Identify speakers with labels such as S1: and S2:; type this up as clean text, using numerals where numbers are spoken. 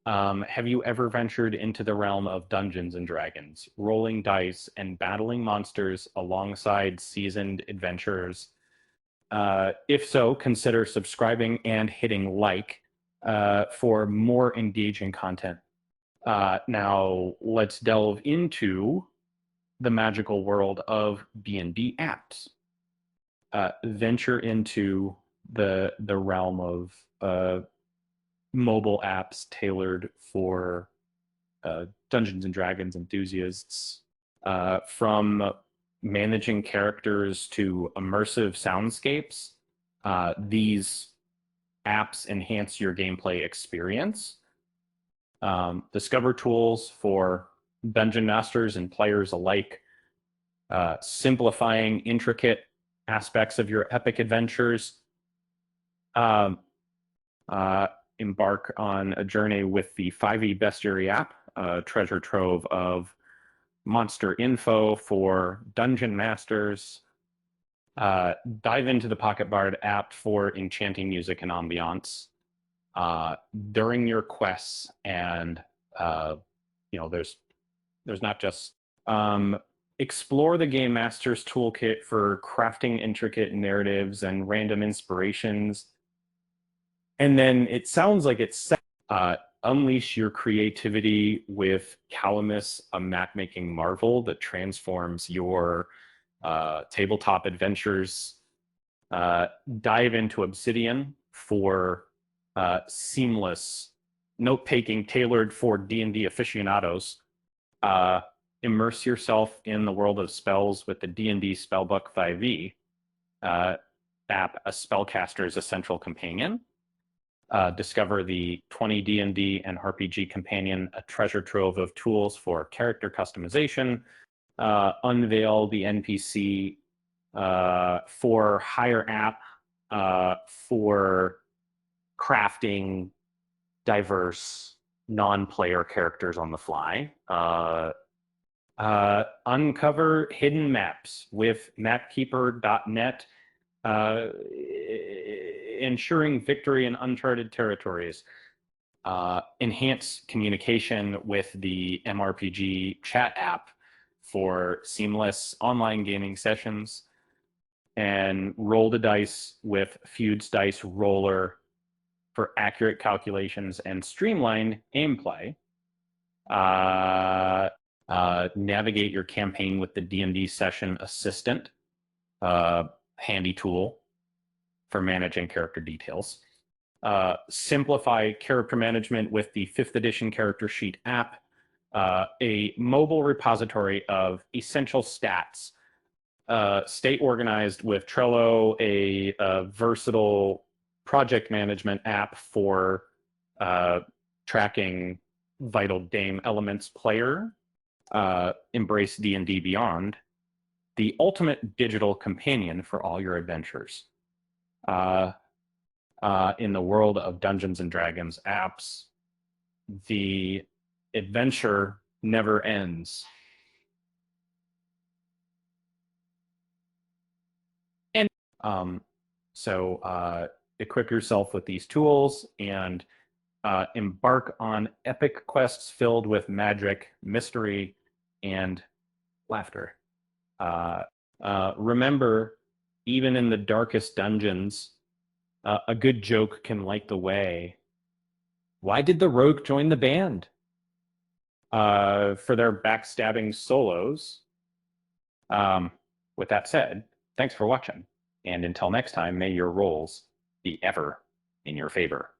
S1: Have you ever ventured into the realm of Dungeons and Dragons, rolling dice and battling monsters alongside seasoned adventurers? If so, consider subscribing and hitting like for more engaging content. Now, let's delve into the magical world of D&D apps. Venture into the realm of mobile apps tailored for Dungeons and Dragons enthusiasts, from managing characters to immersive soundscapes. These apps enhance your gameplay experience. Discover tools for dungeon masters and players alike, simplifying intricate aspects of your epic adventures. Um, Embark on a journey with the 5e Bestiary app, a treasure trove of monster info for dungeon masters. Dive into the Pocket Bard app for enchanting music and ambiance during your quests, and there's not just explore the Game Master's toolkit for crafting intricate narratives and random inspirations. And then it sounds like it's unleash your creativity with Calamus, a map-making marvel that transforms your tabletop adventures. Dive into Obsidian for seamless note-taking tailored for D&D aficionados. Immerse yourself in the world of spells with the D&D Spellbook 5e app, a spellcaster's essential companion. Discover the 20 D&D and RPG Companion, a treasure trove of tools for character customization. Unveil the NPC for Hire app for crafting diverse non-player characters on the fly. Uncover hidden maps with mapkeeper.net, ensuring victory in uncharted territories. Enhance communication with the MRPG chat app for seamless online gaming sessions. And roll the dice with Feud's Dice Roller for accurate calculations and streamlined gameplay. Navigate your campaign with the D&D Session Assistant, handy tool for managing character details. Simplify character management with the 5th edition character sheet app, a mobile repository of essential stats. Stay organized with Trello, a versatile project management app for tracking vital game elements player. Embrace D&D Beyond, the ultimate digital companion for all your adventures. In the world of Dungeons and Dragons apps, the adventure never ends. And so equip yourself with these tools and embark on epic quests filled with magic, mystery, and laughter. Remember, even in the darkest dungeons, a good joke can light the way. Why did the rogue join the band? For their backstabbing solos. With that said, thanks for watching. And until next time, may your rolls be ever in your favor.